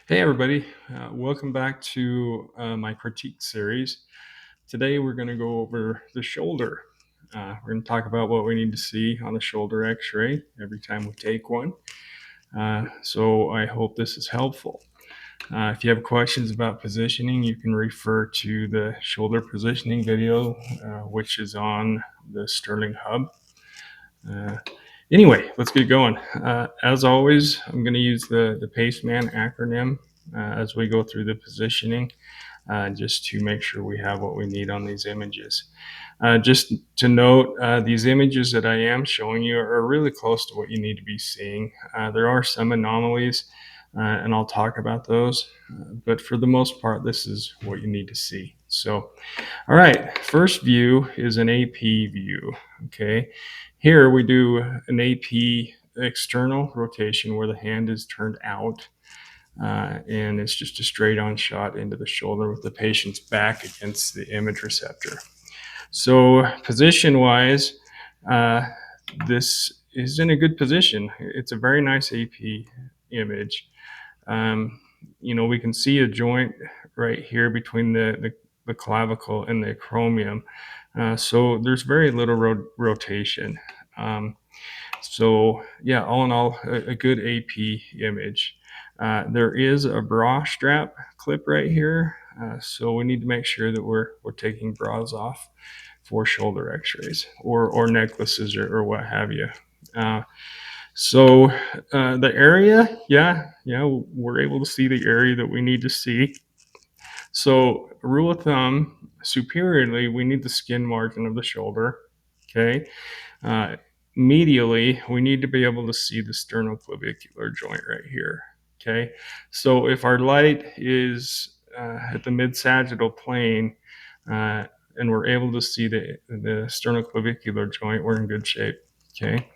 Hey everybody, welcome back to my critique series. Today we're going to go over the shoulder. We're going to talk about what we need to see on the shoulder x-ray every time we take one. So I hope this is helpful. If you have questions about positioning, you can refer to the shoulder positioning video, which is on the Sterling Hub. Uh, Anyway, let's get going. As always, I'm going to use the PACEMAN acronym as we go through the positioning, just to make sure we have what we need on these images. Just to note, these images that I am showing you are really close to what you need to be seeing. There are some anomalies, and I'll talk about those, but for the most part, this is what you need to see. So, all right, first view is an AP view, okay? Here we do an AP external rotation where the hand is turned out, and it's just a straight on shot into the shoulder with the patient's back against the image receptor. So position wise, this is in a good position. It's a very nice AP image. We can see a joint right here between the clavicle and the acromion. So there's very little rotation. So yeah, all in all, a good AP image. There is a bra strap clip right here. So we need to make sure that we're taking bras off for shoulder x-rays or necklaces or what have you. So the area, yeah, we're able to see the area that we need to see. So rule of thumb, superiorly, we need the skin margin of the shoulder, okay? Medially, we need to be able to see the sternoclavicular joint right here, okay? So if our light is at the mid-sagittal plane and we're able to see the sternoclavicular joint, we're in good shape, okay?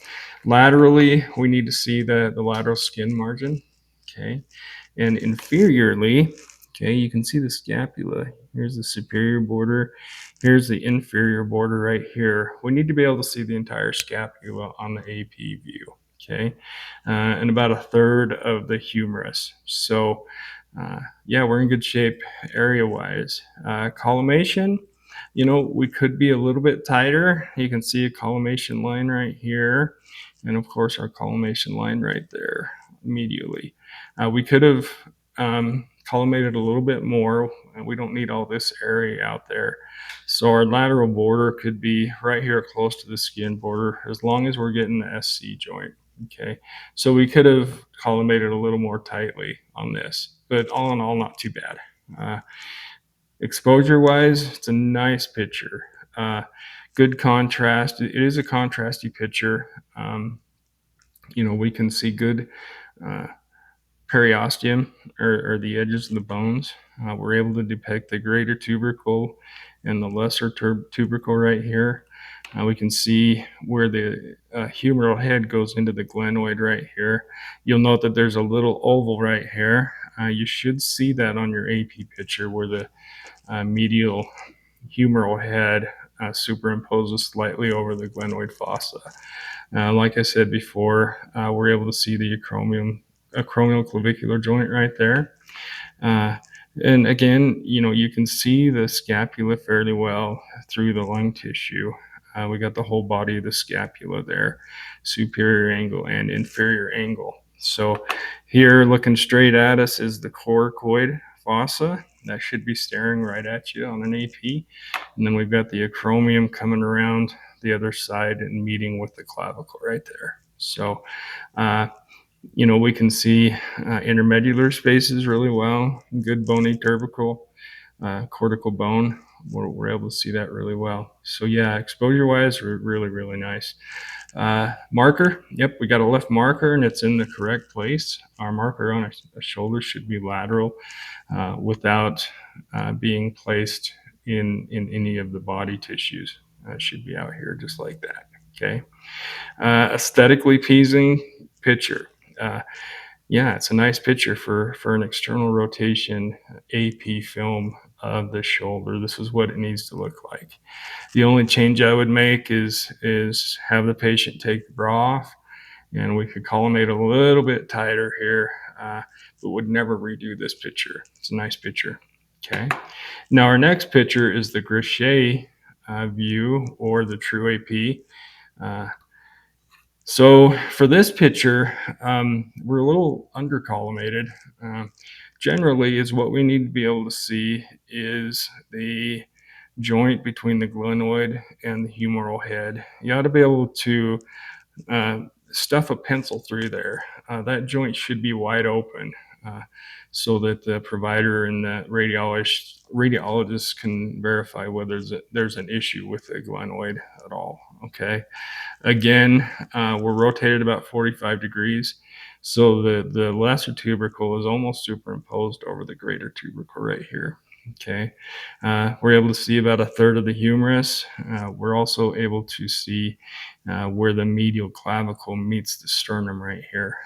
Laterally, we need to see the lateral skin margin, okay? And inferiorly, okay, you can see the scapula. Here's the superior border. Here's the inferior border right here. We need to be able to see the entire scapula on the AP view, okay? And about a third of the humerus. So, yeah, we're in good shape area-wise. Collimation, we could be a little bit tighter. You can see a collimation line right here. And of course, our collimation line right there, medially. We could have collimated a little bit more. We don't need all this area out there. So our lateral border could be right here close to the skin border as long as we're getting the SC joint. Okay, so we could have collimated a little more tightly on this, but all in all, not too bad. Exposure wise, it's a nice picture. Good contrast. It is a contrasty picture. We can see good periosteum or the edges of the bones. We're able to depict the greater tubercle and the lesser tubercle right here. We can see where the humeral head goes into the glenoid right here. You'll note that there's a little oval right here. You should see that on your AP picture where the medial humeral head superimposes slightly over the glenoid fossa. Like I said before, we're able to see the acromial clavicular joint right there. And again, you can see the scapula fairly well through the lung tissue. We got the whole body of the scapula there, superior angle and inferior angle. So here looking straight at us is the coracoid fossa. That should be staring right at you on an AP. And then we've got the acromion coming around the other side and meeting with the clavicle right there. So, we can see intermedular spaces really well, good bony tubercle, cortical bone. We're able to see that really well. So yeah, exposure wise, we're really, really nice. Marker, yep, we got a left marker and it's in the correct place. Our marker on a shoulder should be lateral without being placed in any of the body tissues. It should be out here just like that, okay? Aesthetically pleasing picture. Yeah, it's a nice picture for an external rotation AP film of the shoulder. This is what it needs to look like. The only change I would make is have the patient take the bra off, and we could collimate a little bit tighter here but would never redo this picture. It's a nice picture. Okay. Now our next picture is the Gaucher view, or the true AP. Uh, so for this picture, we're a little undercollimated. Um, Generally, is what we need to be able to see is the joint between the glenoid and the humeral head. You ought to be able to uh, stuff a pencil through there. That joint should be wide open, uh, so that the provider and the radiologist can verify whether there's an issue with the glenoid at all. Okay. Again, we're rotated about 45 degrees. So the lesser tubercle is almost superimposed over the greater tubercle right here. Okay. We're able to see about a third of the humerus. We're also able to see where the medial clavicle meets the sternum right here.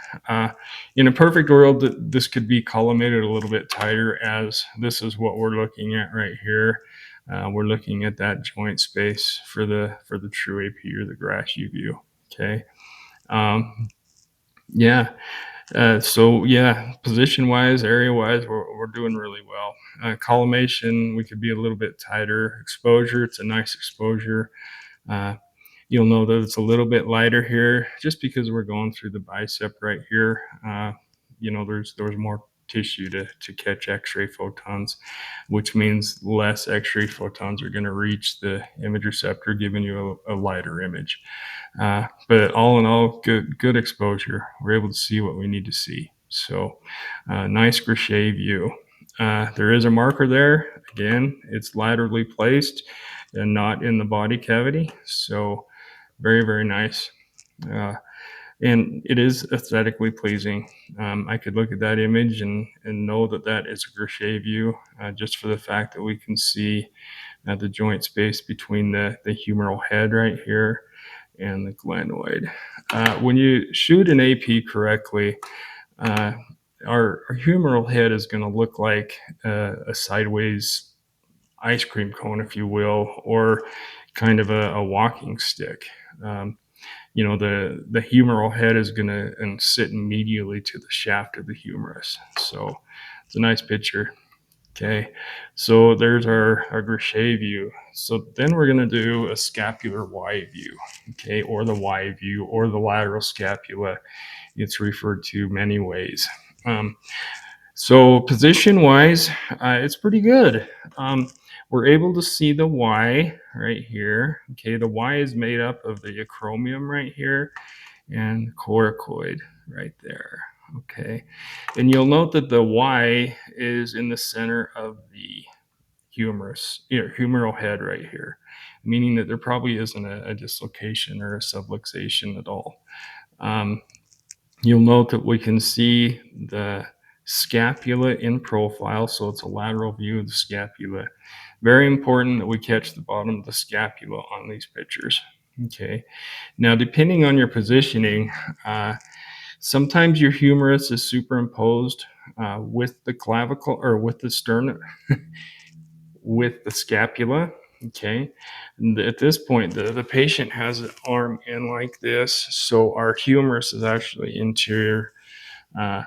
In a perfect world, this could be collimated a little bit tighter, as this is what we're looking at right here. We're looking at that joint space for the true AP, or the Grashy view. Okay. Um, yeah. So yeah, position wise, area wise, we're doing really well. Collimation, we could be a little bit tighter. Exposure, it's a nice exposure. Uh, You'll know that it's a little bit lighter here, just because we're going through the bicep right here. There's more tissue to catch X-ray photons, which means less X-ray photons are going to reach the image receptor, giving you a lighter image. But all in all, good exposure. We're able to see what we need to see. So nice Gaucher view. There is a marker there. Again, it's laterally placed and not in the body cavity. So very, very nice. Uh, and it is aesthetically pleasing. I could look at that image and know that that is a Gaucher view, just for the fact that we can see the joint space between the humeral head right here and the glenoid. When you shoot an AP correctly, uh, our humeral head is going to look like a sideways ice cream cone, if you will, or kind of a walking stick. Um, the humeral head is going to sit medially to the shaft of the humerus. So it's a nice picture. Okay, so there's our Gaucher view. So then we're going to do a scapular Y view, okay, or the Y view, or the lateral scapula. It's referred to many ways. So position wise, it's pretty good. We're able to see the Y right here. Okay, the Y is made up of the acromion right here and coracoid right there. Okay, and you'll note that the Y is in the center of the humeral head right here, meaning that there probably isn't a dislocation or a subluxation at all. You'll note that we can see the scapula in profile, so it's a lateral view of the scapula. Very important that we catch the bottom of the scapula on these pictures. Okay, now depending on your positioning, sometimes your humerus is superimposed with the clavicle, or with the sternum, with the scapula. Okay, and at this point, the patient has an arm in like this, so our humerus is actually interior. Uh,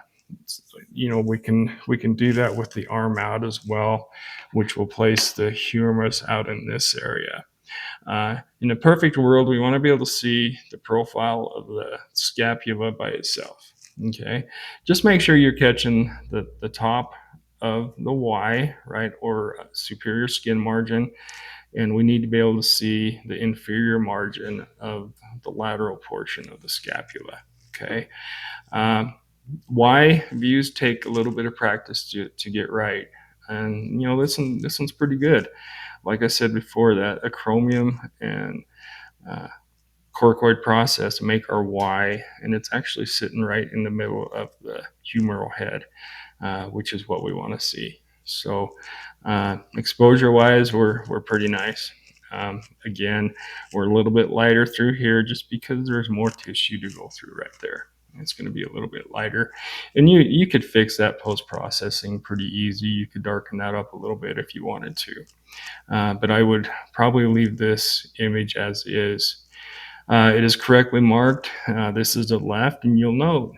we can do that with the arm out as well, which will place the humerus out in this area. In a perfect world, we want to be able to see the profile of the scapula by itself. Okay, just make sure you're catching the top of the Y, right, or superior skin margin, and we need to be able to see the inferior margin of the lateral portion of the scapula. Okay. Um, Y views take a little bit of practice to get right, and this one's pretty good. Like I said before, that acromion and uh, coracoid process make our Y, and it's actually sitting right in the middle of the humeral head, which is what we want to see. So exposure wise, we're pretty nice. Again, we're a little bit lighter through here just because there's more tissue to go through right there. It's going to be a little bit lighter, and you could fix that post processing pretty easy. You could darken that up a little bit if you wanted to, but I would probably leave this image as is. It is correctly marked. This is the left, and you'll note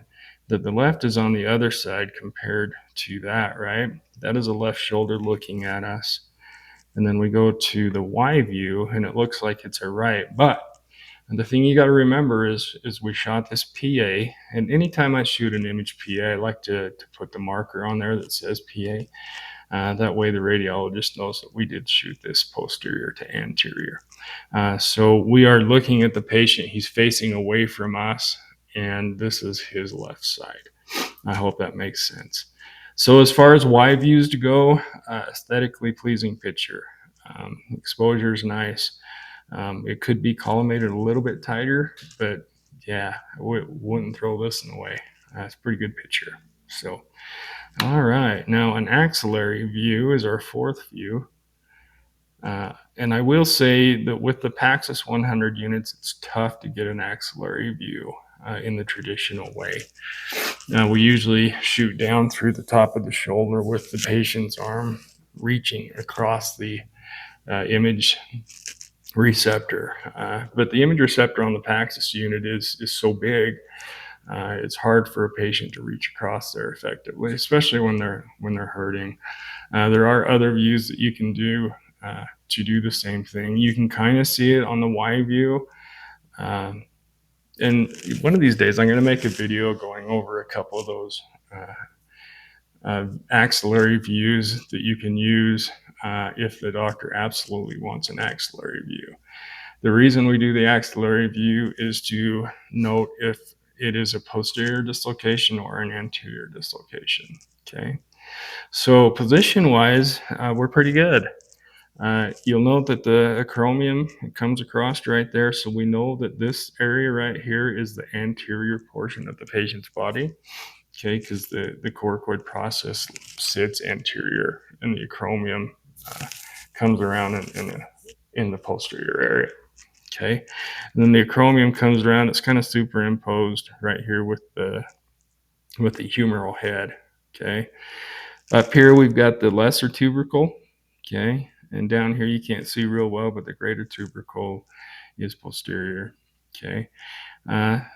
that the left is on the other side compared to that, right? That is a left shoulder looking at us. And then we go to the Y view and it looks like it's a right. But the thing you got to remember is we shot this PA, and anytime I shoot an image PA, I like to put the marker on there that says PA. That way the radiologist knows that we did shoot this posterior to anterior. So we are looking at the patient. He's facing away from us, and this is his left side. I hope that makes sense. So as far as Y views to go, aesthetically pleasing picture. Exposure is nice. It could be collimated a little bit tighter, but yeah, I wouldn't throw this in the way. That's a pretty good picture. So, all right, now an axillary view is our fourth view. And I will say that with the Paxos 100 units, it's tough to get an axillary view in the traditional way. We usually shoot down through the top of the shoulder with the patient's arm reaching across the image receptor. But the image receptor on the Paxos unit is so big, it's hard for a patient to reach across there effectively, especially when they're hurting. There are other views that you can do to do the same thing. You can kind of see it on the Y view. And one of these days, I'm going to make a video going over a couple of those axillary views that you can use if the doctor absolutely wants an axillary view. The reason we do the axillary view is to note if it is a posterior dislocation or an anterior dislocation. Okay, so position-wise, we're pretty good. You'll note that the acromion comes across right there, so we know that this area right here is the anterior portion of the patient's body, okay, because the coracoid process sits anterior and the acromion comes around in the posterior area, okay? And then the acromion comes around, it's kind of superimposed right here with the humeral head, okay? Up here, we've got the lesser tubercle, okay? And down here, you can't see real well, but the greater tubercle is posterior, okay?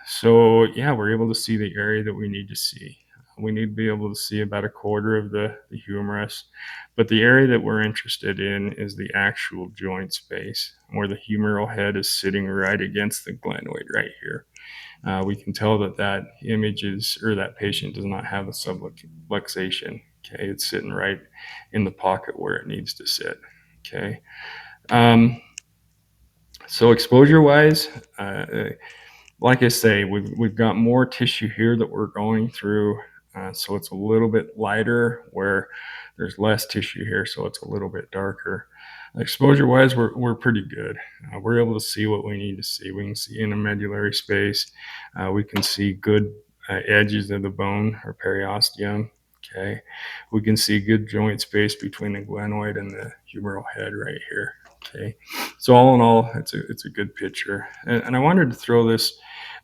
So yeah, we're able to see the area that we need to see. We need to be able to see about a quarter of the humerus, but the area that we're interested in is the actual joint space where the humeral head is sitting right against the glenoid right here. We can tell that that image is, or that patient does not have a subluxation. Okay, it's sitting right in the pocket where it needs to sit. Okay, so exposure-wise, like I say, we've got more tissue here that we're going through, so it's a little bit lighter where there's less tissue here, so it's a little bit darker. Exposure-wise, we're pretty good. We're able to see what we need to see. We can see intermedullary space. We can see good edges of the bone or periosteum. Okay, we can see good joint space between the glenoid and the humeral head right here. Okay, so all in all, it's a good picture, and I wanted to throw this,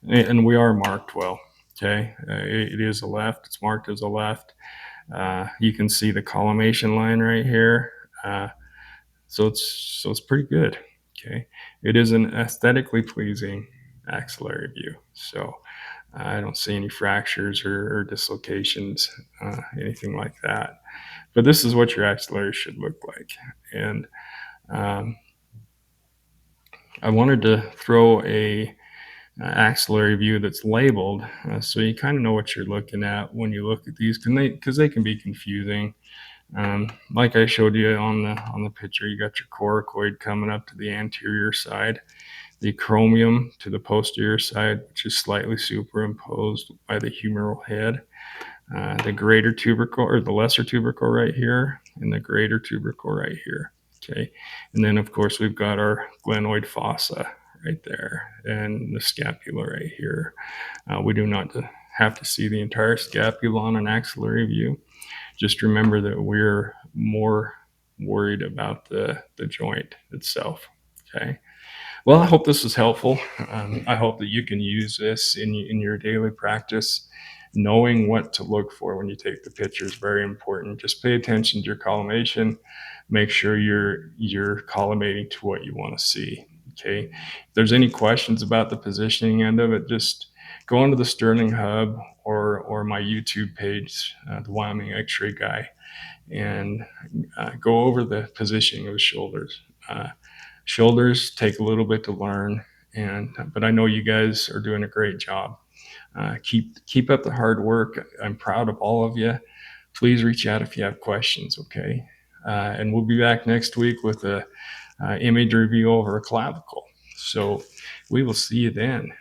and we are marked well. Okay, it is a left. It's marked as a left. You can see the collimation line right here. So it's pretty good. Okay, it is an aesthetically pleasing axillary view. So I don't see any fractures or dislocations, anything like that. But this is what your axillary should look like. And I wanted to throw a axillary view that's labeled, so you kind of know what you're looking at when you look at these, because they can be confusing. Like I showed you on the picture, you got your coracoid coming up to the anterior side, the acromion to the posterior side, which is slightly superimposed by the humeral head, the greater tubercle or the lesser tubercle right here, and the greater tubercle right here. Okay, and then of course we've got our glenoid fossa right there, and the scapula right here. We do not have to see the entire scapula on an axillary view. Just remember that we're more worried about the joint itself. Okay. Well, I hope this was helpful. I hope that you can use this in your daily practice. Knowing what to look for when you take the picture is very important. Just pay attention to your collimation. Make sure you're collimating to what you want to see. Okay. If there's any questions about the positioning end of it, just go into the Sterling Hub or my YouTube page, the Wyoming X-Ray Guy, and go over the positioning of the shoulders. Shoulders take a little bit to learn, but I know you guys are doing a great job. Keep up the hard work. I'm proud of all of you. Please reach out if you have questions. Okay, and we'll be back next week with a image review over a clavicle. So we will see you then.